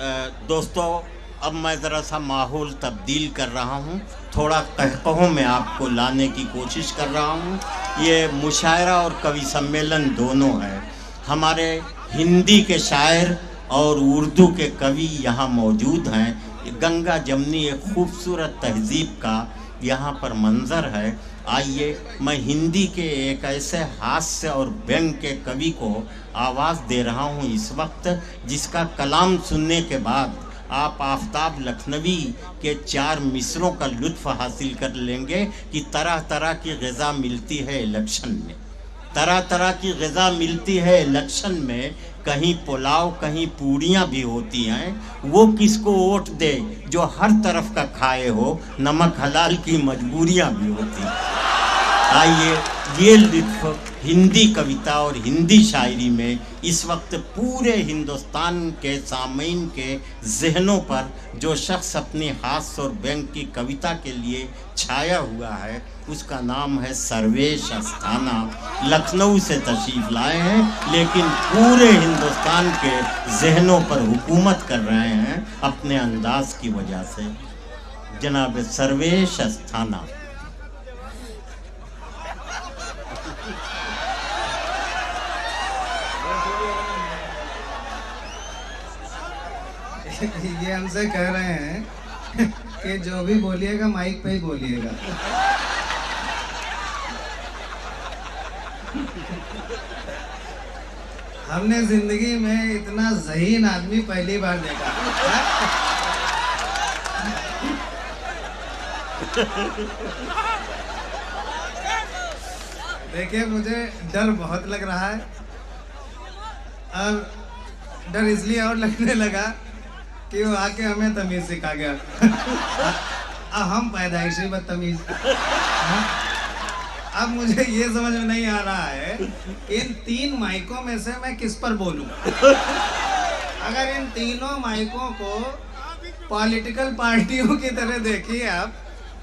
दोस्तों, अब मैं ज़रा सा माहौल तब्दील कर रहा हूँ, थोड़ा कहकहों में आपको लाने की कोशिश कर रहा हूँ। ये मुशायरा और कवि सम्मेलन दोनों है। हमारे हिंदी के शायर और उर्दू के कवि यहाँ मौजूद हैं। गंगा जमनी एक खूबसूरत तहज़ीब का यहाँ पर मंज़र है। आइए, मैं हिंदी के एक ऐसे हास्य और व्यंग के कवि को आवाज़ दे रहा हूँ इस वक्त, जिसका कलाम सुनने के बाद आप आफताब लखनवी के 4 मिसरों का लुत्फ़ हासिल कर लेंगे कि तरह तरह की ग़िज़ा मिलती है इलेक्शन में, तरह तरह की ग़िज़ा मिलती है इलेक्शन में। कहीं पुलाव कहीं पूड़ियाँ भी होती हैं। वो किसको वोट दे जो हर तरफ का खाए हो, नमक हलाल की मजबूरियाँ भी होती हैं। आइए, ये लुत्फ़ हिंदी कविता और हिंदी शायरी में इस वक्त पूरे हिंदुस्तान के सामीन के ज़हनों पर जो शख्स अपनी हास्य और व्यंग की कविता के लिए छाया हुआ है, उसका नाम है सर्वेश अस्थाना। लखनऊ से तशरीफ़ लाए हैं, लेकिन पूरे हिंदुस्तान के ज़हनों पर हुकूमत कर रहे हैं अपने अंदाज़ की वजह से। जनाब सर्वेश अस्थाना। ये हमसे कह रहे हैं कि जो भी बोलिएगा माइक पे ही बोलिएगा। हमने जिंदगी में इतना ज़हीन आदमी पहली बार देखा। देखिए, मुझे डर बहुत लग रहा है, और डर इसलिए और लगने लगा कि वो आके हमें तमीज़ सिखा गया। हम पैदाइशी बदतमीज़। अब मुझे ये समझ में नहीं आ रहा है इन 3 माइकों में से मैं किस पर बोलूं। अगर इन तीनों माइकों को पॉलिटिकल पार्टियों की तरह देखिए आप,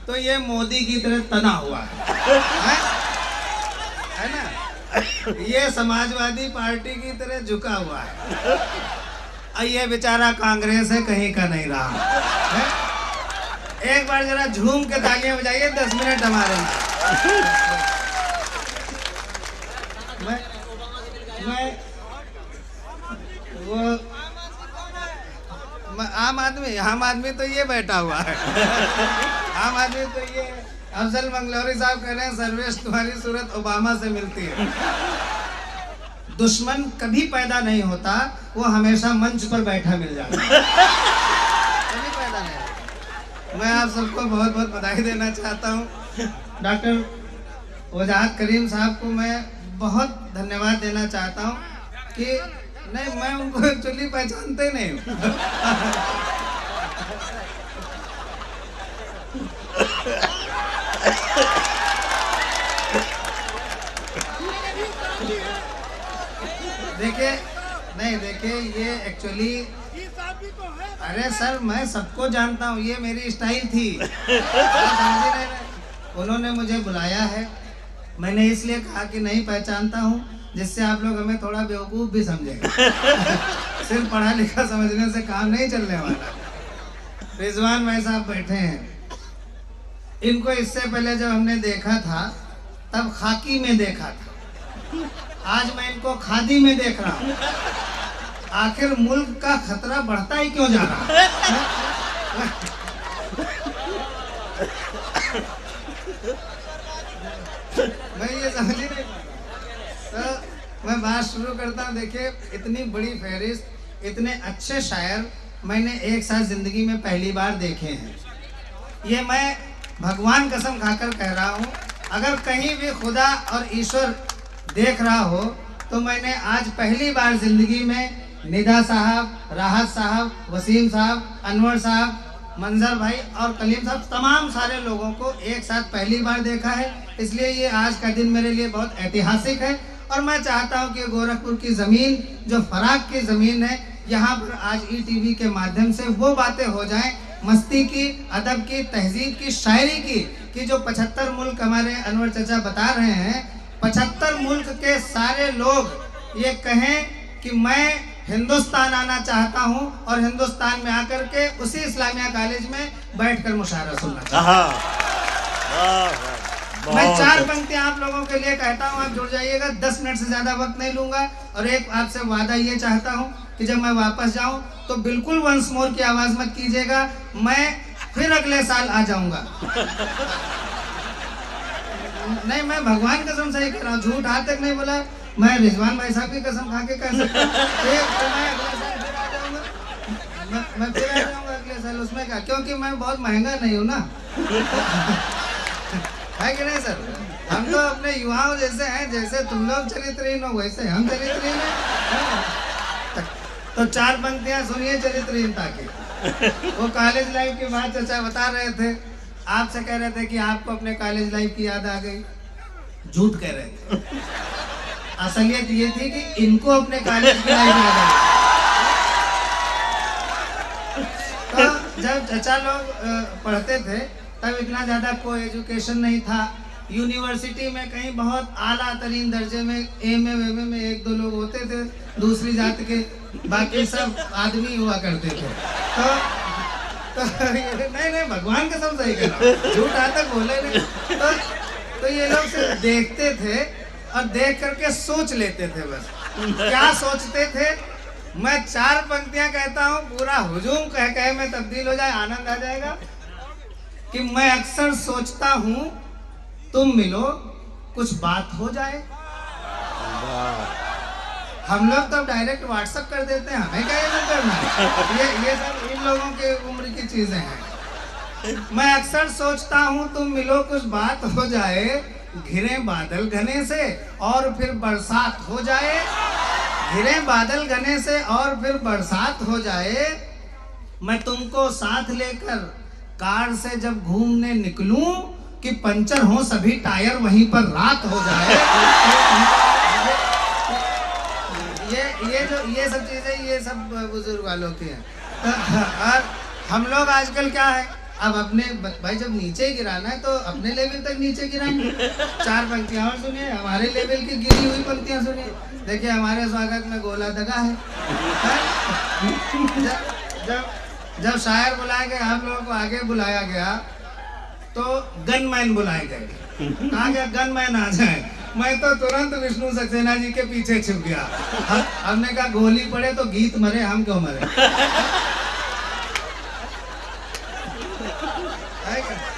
तो ये मोदी की तरह तना हुआ है ना। ये समाजवादी पार्टी की तरह झुका हुआ है। ये बेचारा कांग्रेस है, कहीं का नहीं रहा है? एक बार जरा झूम के तालियां बजाइए, 10 मिनट हमारे। वो आम आदमी तो ये बैठा हुआ है। आम आदमी तो ये अफजल मंगलौरी साहब कह रहे हैं, सर्वेश तुम्हारी सूरत ओबामा से मिलती है। दुश्मन कभी पैदा नहीं होता, वो हमेशा मंच पर बैठा मिल जाता है। कभी पैदा नहीं होता। मैं आप सबको बहुत बहुत बधाई देना चाहता हूँ। डॉक्टर वजाहत करीम साहब को मैं बहुत धन्यवाद देना चाहता हूँ कि नहीं, मैं उनको एक्चुअली पहचानते नहीं हूँ। देखिए ये एक्चुअली, अरे सर, मैं सबको जानता हूँ, ये मेरी स्टाइल थी। उन्होंने मुझे बुलाया है, मैंने इसलिए कहा कि नहीं पहचानता हूँ, जिससे आप लोग हमें थोड़ा बेवकूफ़ भी समझेंगे। सिर्फ पढ़ा लिखा समझने से काम नहीं चलने वाला। रिजवान भाई साहब बैठे हैं, इनको इससे पहले जब हमने देखा था तब खाकी में देखा था, आज मैं इनको खादी में देख रहा हूँ। आखिर मुल्क का खतरा बढ़ता ही क्यों जा रहा है? मैं ये समझ ही नहीं पाता। तो मैं बात शुरू करता हूँ। देखिए, इतनी बड़ी फहरिस्त, इतने अच्छे शायर मैंने एक साथ जिंदगी में पहली बार देखे हैं। ये मैं भगवान कसम खाकर कह रहा हूँ, अगर कहीं भी खुदा और ईश्वर देख रहा हो, तो मैंने आज पहली बार जिंदगी में निदा साहब, राहत साहब, वसीम साहब, अनवर साहब, मंजर भाई और कलीम साहब, तमाम सारे लोगों को एक साथ पहली बार देखा है। इसलिए ये आज का दिन मेरे लिए बहुत ऐतिहासिक है, और मैं चाहता हूँ कि गोरखपुर की ज़मीन, जो फराक की ज़मीन है, यहाँ पर आज ईटीवी के माध्यम से वो बातें हो जाएं, मस्ती की, अदब की, तहजीब की, शायरी की, कि जो 75 मुल्क हमारे अनवर चचा बता रहे हैं, 75 मुल्क के सारे लोग ये कहें कि मैं हिंदुस्तान आना चाहता हूँ और हिंदुस्तान में आकर के उसी इस्लामिया कॉलेज में बैठकर मुशायरा सुनना चाहता हूँ। मैं 4 पंक्तियां आप लोगों के लिए कहता हूँ, आप जुड़ जाइएगा। 10 मिनट से ज्यादा वक्त नहीं लूंगा। और एक आपसे वादा ये चाहता हूँ कि जब मैं वापस जाऊं तो बिल्कुल वंस मोर की आवाज मत कीजिएगा, मैं फिर अगले साल आ जाऊंगा। नहीं, मैं भगवान कसम सही कह रहा हूँ, झूठ आज तक नहीं बोला। मैं रिजवान भाई साहब की कसम खा के कह सकता हूँ मैं अगले साल फिर आ जाऊंगा। मैं फिर आ जाऊंगा अगले साल, उसमें क्या, क्योंकि मैं बहुत महंगा नहीं हूँ ना। है कि नहीं सर? हम तो अपने युवाओं जैसे हैं, जैसे तुम लोग चरित्रहीन हो वैसे हम चरित्रहीन हैं। तो 4 पंक्तियां सुनिए चरित्रहीनता की। वो कॉलेज लाइफ की बात चाचा बता रहे थे, आपसे कह रहे थे कि आपको अपने कॉलेज लाइफ की याद आ गई। झूठ कह रहे थे, असलियत ये थी कि इनको अपने कॉलेज की लाइफ याद आ गई। तो जब चाचा लोग पढ़ते थे तब इतना ज़्यादा कोई एजुकेशन नहीं था। यूनिवर्सिटी में कहीं बहुत आला तरीन दर्जे में एमए वेमे में 1-2 लोग होते थे दूसरी जात के, बाकी सब आदमी हुआ करते थे। तो नहीं भगवान कसम सही कह रहा हूं, झूठ आज तक बोले नहीं। तो ये लोग सिर्फ देखते थे और देख करके सोच लेते थे। बस क्या सोचते थे? मैं 4 पंक्तियां कहता हूँ, पूरा हुजूम कह में तब्दील हो जाए, आनंद आ जाएगा। कि मैं अक्सर सोचता हूँ तुम मिलो कुछ बात हो जाए। हम लोग तो डायरेक्ट व्हाट्सएप कर देते हैं, हमें क्या ये करना है? ये सब इन लोगों के उम्र की चीजें हैं। मैं अक्सर सोचता हूँ तुम मिलो कुछ बात हो जाए, घिरे बादल घने से और फिर बरसात हो जाए। घिरे बादल घने से और फिर बरसात हो जाए। मैं तुमको साथ लेकर कार से जब घूमने निकलूं कि पंचर हो सभी टायर वहीं पर रात हो जाए। ये सब चीजें ये सब बुजुर्ग वालों की हैं। और हम लोग आजकल क्या है, अब अपने भाई जब नीचे गिराना है तो अपने लेवल तक नीचे गिराएंगे। 4 पंक्तियां और सुनिए, हमारे लेवल की गिरी हुई पंक्तियां सुनिए। देखिए हमारे स्वागत में गोला दगा है। जब शायर बुलाए गए, हम लोगों को आगे बुलाया गया तो गनमैन बुलाए गए। कहा गया गनमैन आ जाए, मैं तो तुरंत विष्णु सक्सेना जी के पीछे छिप गया। हमने कहा गोली पड़े तो गीत मरे, हम क्यों मरे?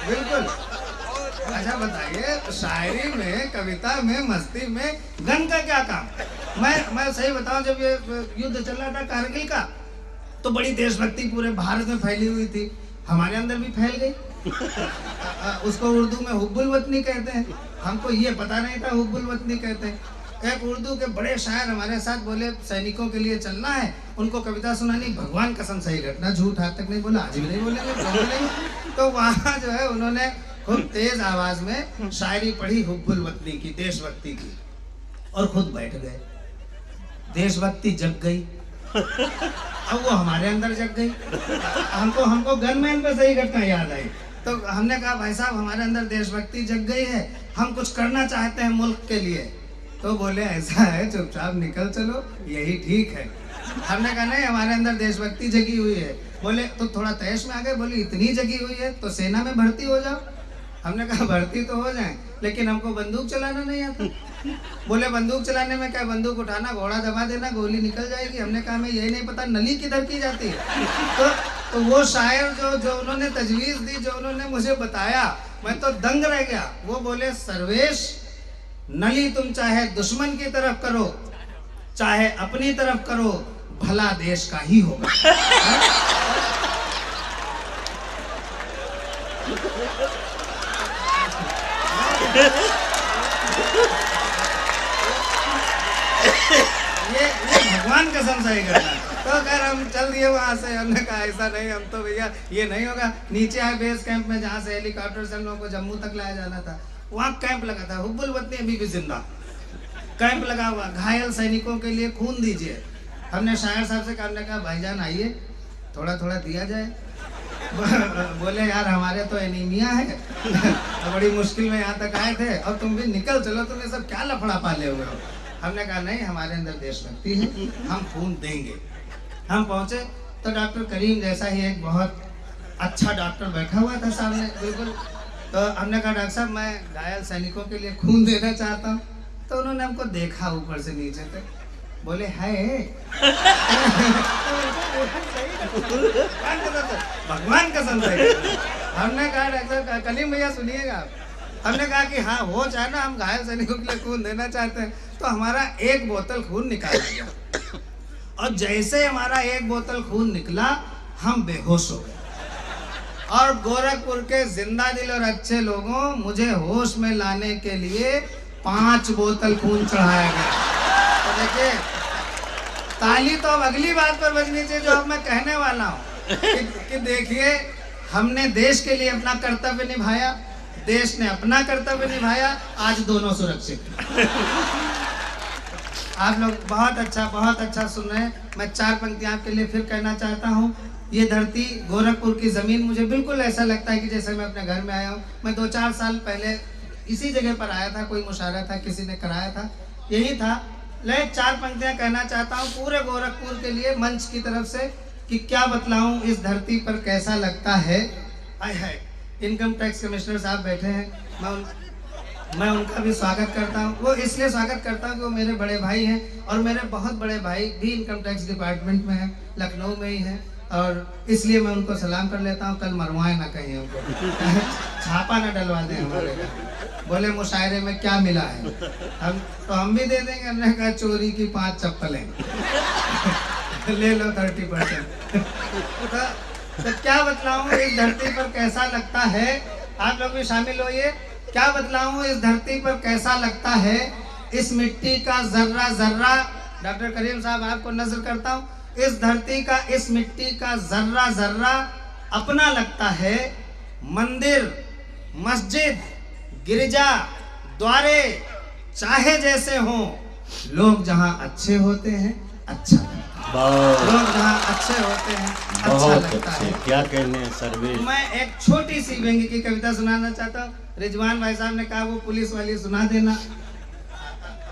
बिल्कुल। अच्छा बताइए, शायरी में, कविता में, मस्ती में गन का क्या काम? मैं सही बताऊं, जब ये युद्ध चल रहा था कारगिल का तो बड़ी देशभक्ति पूरे भारत में फैली हुई थी, हमारे अंदर भी फैल गई। उसको उर्दू में हुब्बुल वतनी कहते हैं, हमको ये पता नहीं था हुब्बुल वतनी कहते हैं। एक उर्दू के बड़े शायर हमारे साथ बोले सैनिकों के लिए चलना है, उनको कविता सुनानी। भगवान कसम सही घटना, झूठ आज तक नहीं बोला, आज भी नहीं बोलेंगे। तो वहाँ जो है उन्होंने खूब तेज आवाज में शायरी पढ़ी हुब्बुल वतनी की, देशभक्ति की, और खुद बैठ गए। देशभक्ति जग गई, अब वो हमारे अंदर जग गई। हमको गनमैन पे सही घटना याद आई। तो हमने कहा भाई साहब हमारे अंदर देशभक्ति जग गई है, हम कुछ करना चाहते हैं मुल्क के लिए। तो बोले ऐसा है, चुपचाप निकल चलो, यही ठीक है। हमने कहा नहीं, हमारे अंदर देशभक्ति जगी हुई है। बोले तो थोड़ा तैश में आ गए, बोले इतनी जगी हुई है तो सेना में भर्ती हो जाओ। हमने कहा भर्ती तो हो जाए, लेकिन हमको बंदूक चलाना नहीं आता। बोले बंदूक चलाने में क्या, बंदूक उठाना, घोड़ा दबा देना, गोली निकल जाएगी। हमने कहा हमें यही नहीं पता नली किधर की जाती है। तो वो शायर जो उन्होंने तजवीज़ दी, जो उन्होंने मुझे बताया, मैं तो दंग रह गया। वो बोले सर्वेश, नली तुम चाहे दुश्मन की तरफ करो चाहे अपनी तरफ करो, भला देश का ही होगा। ये भगवान कसम सही करना। तो अगर हम चल दिए वहाँ से, हमने कहा ऐसा नहीं, हम तो भैया ये नहीं होगा। नीचे आए बेस कैंप में, जहाँ से हेलीकॉप्टर से हम लोगों को जम्मू तक लाया जाना था, वहाँ कैंप लगा था। हुब्बुल वतनी अभी भी जिंदा, कैंप लगा हुआ, घायल सैनिकों के लिए खून दीजिए। हमने शायर साहब से कहा भाईजान आइए थोड़ा थोड़ा दिया जाए। बोले यार हमारे तो एनीमिया है, तो बड़ी मुश्किल में यहाँ तक आए थे और तुम भी निकल चलो, तुमने सब क्या लफड़ा पाले हुए हो। हमने कहा नहीं, हमारे अंदर देशभक्ति है, हम खून देंगे। हम पहुंचे तो डॉक्टर करीम जैसा ही एक बहुत अच्छा डॉक्टर बैठा हुआ था सामने, बिल्कुल। तो हमने कहा डॉक्टर साहब मैं घायल सैनिकों के लिए खून देना चाहता हूँ। तो उन्होंने हमको देखा ऊपर से नीचे तक, बोले है भगवान कसम से। हमने कहा डॉक्टर कलीम भैया सुनिएगा आप, हमने कहा कि हाँ हो जाए ना, हम घायल सैनिकों के लिए खून देना चाहते हैं। तो हमारा 1 बोतल खून निकाल दिया और जैसे हमारा 1 बोतल खून निकला हम बेहोश हो गए। और गोरखपुर के जिंदा दिल और अच्छे लोगों, मुझे होश में लाने के लिए 5 बोतल खून चढ़ाया गया। तो देखिए, ताली तो अब अगली बात पर बजनी चाहिए जो अब मैं कहने वाला हूँ कि देखिए, हमने देश के लिए अपना कर्तव्य निभाया, देश ने अपना कर्तव्य निभाया, आज दोनों सुरक्षित। आप लोग बहुत अच्छा सुन रहे हैं। मैं 4 पंक्तियां आपके लिए फिर कहना चाहता हूँ। ये धरती, गोरखपुर की ज़मीन, मुझे बिल्कुल ऐसा लगता है कि जैसे मैं अपने घर में आया हूँ। मैं 2-4 साल पहले इसी जगह पर आया था, कोई मुशायरा था, किसी ने कराया था, यही था। ले 4 पंक्तियां कहना चाहता हूँ पूरे गोरखपुर के लिए मंच की तरफ से कि क्या बतलाऊँ इस धरती पर कैसा लगता है। आय हाय, इनकम टैक्स कमिश्नर साहब बैठे हैं, मैं उनका भी स्वागत करता हूँ। वो इसलिए स्वागत करता हूँ कि वो मेरे बड़े भाई हैं और मेरे बहुत बड़े भाई भी इनकम टैक्स डिपार्टमेंट में हैं, लखनऊ में ही हैं, और इसलिए मैं उनको सलाम कर लेता हूँ। कल मरवाए ना कहीं उनको छापा ना डलवा दें हमारे घर, बोले मुशायरे में क्या मिला है, हम भी दे देंगे। हमने कहा चोरी की 5 चप्पलें ले लो 30%। तो क्या बतलाऊं इस धरती पर कैसा लगता है, आप लोग भी शामिल होइए। क्या बतलाऊं इस धरती पर कैसा लगता है, इस मिट्टी का जर्रा जर्रा, डॉक्टर करीम साहब आपको नजर करता हूं, इस धरती का, इस मिट्टी का जर्रा जर्रा अपना लगता है। मंदिर, मस्जिद, गिरजा, द्वारे चाहे जैसे हों, लोग जहां अच्छे होते हैं अच्छा लगता है। लोग जहां अच्छे होते हैं अच्छा लगता है। क्या कहने हैं सर्वेश। मैं एक छोटी सी व्यंग्य की कविता सुनाना चाहता हूँ। रिजवान भाई साहब ने कहा वो पुलिस वाली सुना देना।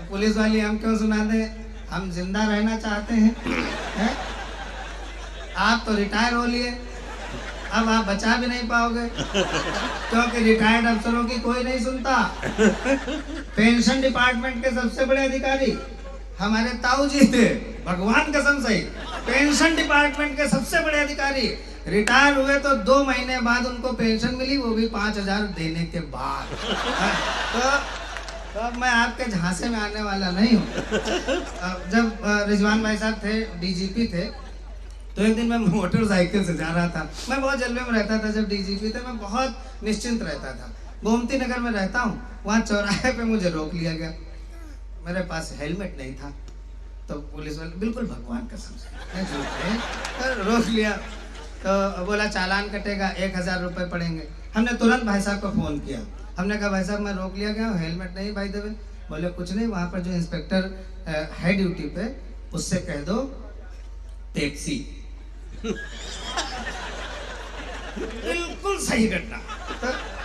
पुलिस वाली हम क्यों सुना दें, हम जिंदा रहना चाहते हैं। आप तो रिटायर हो लिए, अब आप बचा भी नहीं पाओगे क्योंकि रिटायर्ड अफसरों की कोई नहीं सुनता। पेंशन डिपार्टमेंट के सबसे बड़े अधिकारी हमारे ताऊ जी थे, भगवान कसम से। पेंशन डिपार्टमेंट के सबसे बड़े अधिकारी रिटायर हुए तो 2 महीने बाद उनको पेंशन मिली, वो भी 5,000 देने के बाद। तो अब मैं आपके झांसे में आने वाला नहीं हूँ। जब रिजवान भाई साहब थे, डीजीपी थे, तो एक दिन मैं मोटरसाइकिल से जा रहा था। मैं बहुत जलवे में रहता था जब डीजीपी थे, मैं बहुत निश्चिंत रहता था। गोमती नगर में रहता हूँ, वहाँ चौराहे पे मुझे रोक लिया गया। मेरे पास हेलमेट नहीं था, तो पुलिस वाले, बिल्कुल भगवान कसम से, रोक लिया। तो बोला चालान कटेगा, 1,000 रुपये पड़ेंगे। हमने तुरंत भाई साहब को फ़ोन किया। हमने कहा भाई साहब मैं रोक लिया गया, हेलमेट नहीं भाई देवे। बोले कुछ नहीं, वहाँ पर जो इंस्पेक्टर है ड्यूटी पे, उससे कह दो टैक्सी। बिल्कुल सही घटना।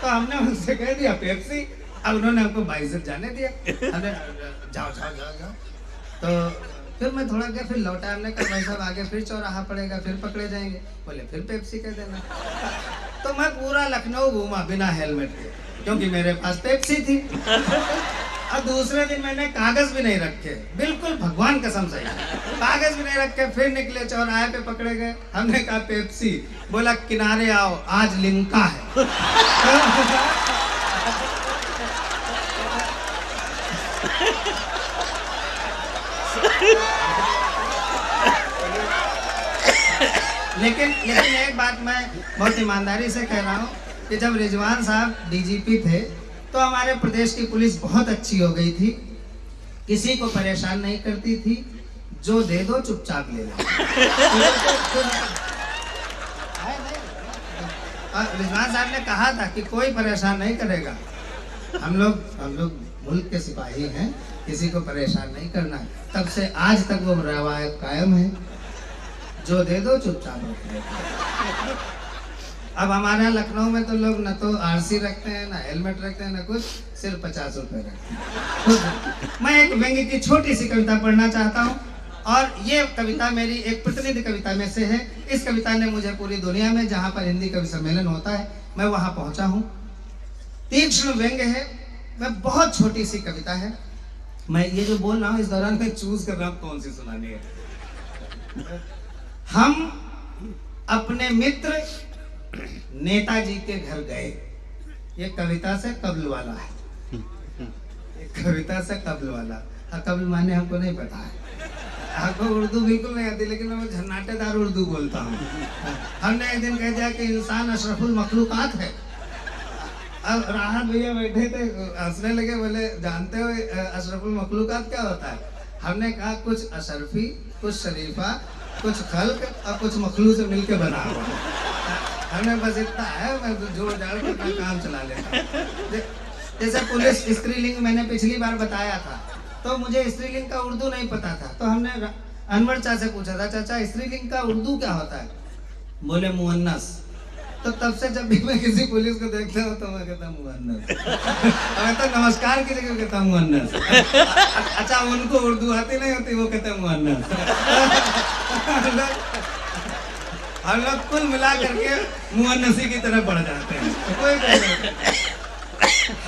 तो हमने उनसे कह दिया पेप्सी। अब उन्होंने हमको 22 जाने दिया। हमने जाओ जाओ जाओ जाओ। तो फिर मैं थोड़ा गया, फिर लौटा। हमने कहा भाई साहब आगे फिर चौराहा पड़ेगा, फिर पकड़े जाएंगे। बोले फिर पेप्सी कह देना। तो मैं पूरा लखनऊ घूमा बिना हेलमेट के, क्योंकि मेरे पास पेप्सी थी। और दूसरे दिन मैंने कागज भी नहीं रखे, बिल्कुल भगवान कसम से कागज भी नहीं रखे। फिर निकले, चौराहे पे पकड़े गए। हमने कहा पेप्सी, बोला किनारे आओ आज लिम्का है। लेकिन एक बात मैं बहुत ईमानदारी से कह रहा हूँ कि जब रिजवान साहब डीजीपी थे तो हमारे प्रदेश की पुलिस बहुत अच्छी हो गई थी, किसी को परेशान नहीं करती थी, जो दे दो चुपचाप ले लो। रिजवान साहब ने कहा था कि कोई परेशान नहीं करेगा, हम लोग मुल्क के सिपाही हैं, किसी को परेशान नहीं करना है। तब से आज तक वो रवायत कायम है, जो दे दो चुपचाप रख लो। अब हमारे यहाँ लखनऊ में तो लोग न तो आरसी रखते हैं, ना हेलमेट रखते हैं, ना कुछ, सिर्फ 50 रुपए रखते हैं। तो मैं एक व्यंग्य की छोटी सी कविता पढ़ना चाहता हूँ, और ये कविता मेरी एक प्रतिनिधि कविता में से है। इस कविता ने मुझे पूरी दुनिया में जहाँ पर हिंदी कवि सम्मेलन होता है मैं वहाँ पहुँचा हूँ। तीक्ष्ण व्यंग्य है, मैं बहुत छोटी सी कविता है। मैं ये जो बोल रहा हूँ इस दौरान मैं चूज कर रहा हूँ कौन सी सुनानी है। हम अपने मित्र नेताजी के घर गए। ये कविता से कब्ल वाला है, ये कविता से कब्ल वाला। कब्ल माने हमको नहीं पता है, आपको उर्दू बिल्कुल नहीं आती, लेकिन मैं झन्नाटेदार उर्दू बोलता हूँ। हमने एक दिन कह दिया कि इंसान अशरफुल मखलूकात है। अब राहत भैया बैठे थे, हंसने लगे, बोले जानते हो अशरफुल मखलूकात क्या होता है? हमने कहा कुछ अशरफी, कुछ शरीफा, कुछ खल्क और कुछ मखलू से मिलके बना हुआ। हमने बस इतना है, मैं जोड़ जाड़ के अपना काम चला लेता। जैसे पुलिस स्त्रीलिंग मैंने पिछली बार बताया था, तो मुझे स्त्रीलिंग का उर्दू नहीं पता था, तो हमने अनवर चाचा से पूछा था, चाचा स्त्रीलिंग का उर्दू क्या होता है? बोले मुअन्नस। तो तब से जब भी मैं किसी पुलिस को देखता हूँ तो मैं कहता हूँ मुअन्नस। मैं तो नमस्कार की जगह कहता हूँ मुअन्नस। अच्छा, उनको उर्दू आती नहीं होती, वो कहते हैं मुअन्नस। हम लोग कुल मिला करके मुअन्नसी की तरफ बढ़ जाते हैं। कोई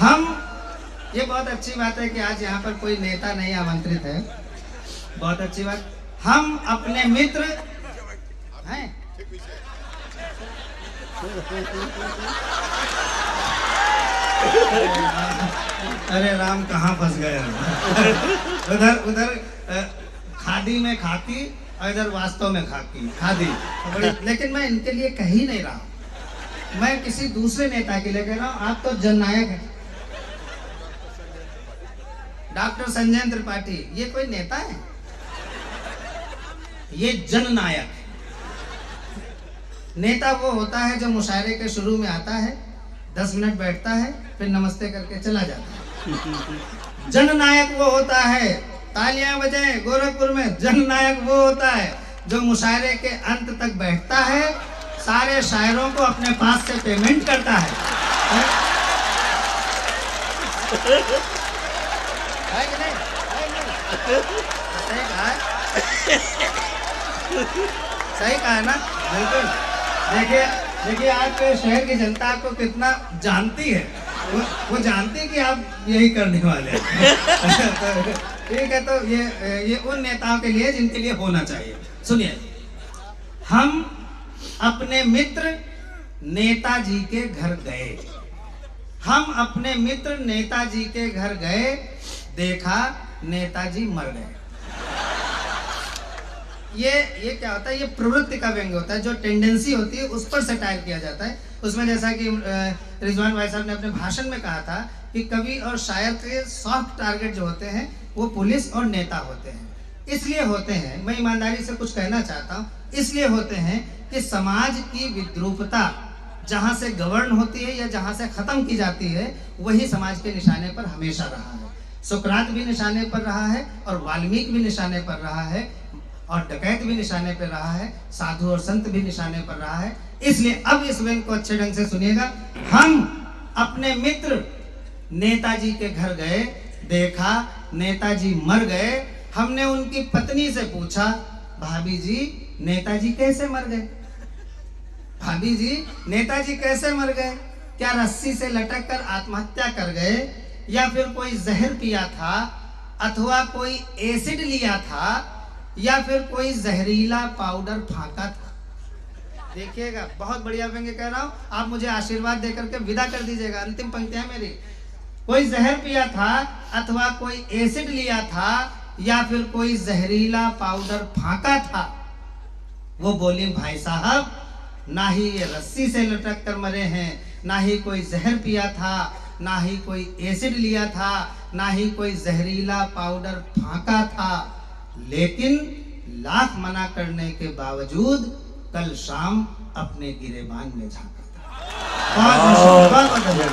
हम, ये बहुत अच्छी बात है कि आज यहाँ पर कोई नेता नहीं आमंत्रित है, बहुत अच्छी बात। हम अपने मित्र हैं। अरे राम, कहाँ फंस गए? उधर खादी में खाकी और इधर वास्तव में खाकी खादी। लेकिन मैं इनके लिए कह ही नहीं रहा, मैं किसी दूसरे नेता के लिए कह रहा हूँ। आप तो जननायक हैं, डॉक्टर संजय त्रिपाठी, ये कोई नेता है? ये जननायक। नेता वो होता है जो मुशायरे के शुरू में आता है, 10 मिनट बैठता है, फिर नमस्ते करके चला जाता है। जननायक वो होता है, तालियां बजाएं गोरखपुर में, जननायक वो होता है जो मुशायरे के अंत तक बैठता है, सारे शायरों को अपने पास से पेमेंट करता है। कि नहीं? सही कहा है ना? बिल्कुल। देखिए आप शहर की जनता आपको कितना जानती है, वो जानती है कि आप यही करने वाले हैं। ठीक है, तो ये उन नेताओं के लिए जिनके लिए होना चाहिए। सुनिए, हम अपने मित्र नेताजी के घर गए। हम अपने मित्र नेताजी के घर गए, देखा नेताजी मर गए। ये क्या होता है? ये प्रवृत्ति का व्यंग्य होता है, जो टेंडेंसी होती है उस पर सटायर किया जाता है। उसमें जैसा कि रिजवान भाई साहब ने अपने भाषण में कहा था कि कवि और शायर के सॉफ्ट टारगेट जो होते हैं वो पुलिस और नेता होते हैं। इसलिए होते हैं, मैं ईमानदारी से कुछ कहना चाहता हूँ, इसलिए होते हैं कि समाज की विद्रूपता जहाँ से गवर्न होती है या जहाँ से खत्म की जाती है, वही समाज के निशाने पर हमेशा रहा है। सुकरात भी निशाने पर रहा है, और वाल्मीकि भी निशाने पर रहा है, और डकैत भी निशाने पर रहा है, साधु और संत भी निशाने पर रहा है। इसलिए अब इस व्यंग्य को अच्छे ढंग से सुनिएगा। हम अपने मित्र नेताजी के घर गए, देखा नेताजी मर गए। हमने उनकी पत्नी से पूछा, भाभी जी नेताजी कैसे मर गए? भाभी जी नेताजी कैसे मर गए? क्या रस्सी से लटक कर आत्महत्या कर गए, या फिर कोई जहर पिया था, अथवा कोई एसिड लिया था, या फिर कोई जहरीला पाउडर फांका था? देखिएगा, बहुत बढ़िया व्यंग्य कह रहा हूं, आप मुझे आशीर्वाद देकर के विदा कर दीजिएगा। अंतिम पंक्तियां मेरी। कोई जहर पिया था, अथवा कोई एसिड लिया था, या फिर कोई जहरीला पाउडर फांका था। वो बोली, भाई साहब ना ही ये रस्सी से लटक कर मरे हैं, ना ही कोई जहर पिया था, ना ही कोई एसिड लिया था, ना ही कोई जहरीला पाउडर फांका था, लेकिन लाख मना करने के बावजूद कल शाम अपने गिरेबान में झांका था।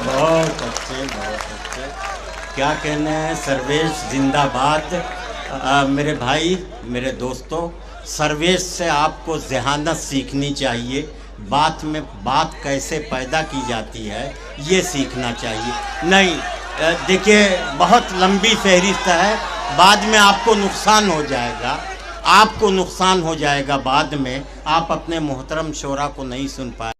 बहुत अच्छे। क्या कहने हैं, सर्वेश जिंदाबाद। मेरे भाई, मेरे दोस्तों, सर्वेश से आपको ज़हानत सीखनी चाहिए। बात में बात कैसे पैदा की जाती है ये सीखना चाहिए। नहीं देखिए, बहुत लंबी फहरिस्त है, बाद में आपको नुकसान हो जाएगा, आपको नुकसान हो जाएगा बाद में, आप अपने मोहतरम शोरा को नहीं सुन पाए।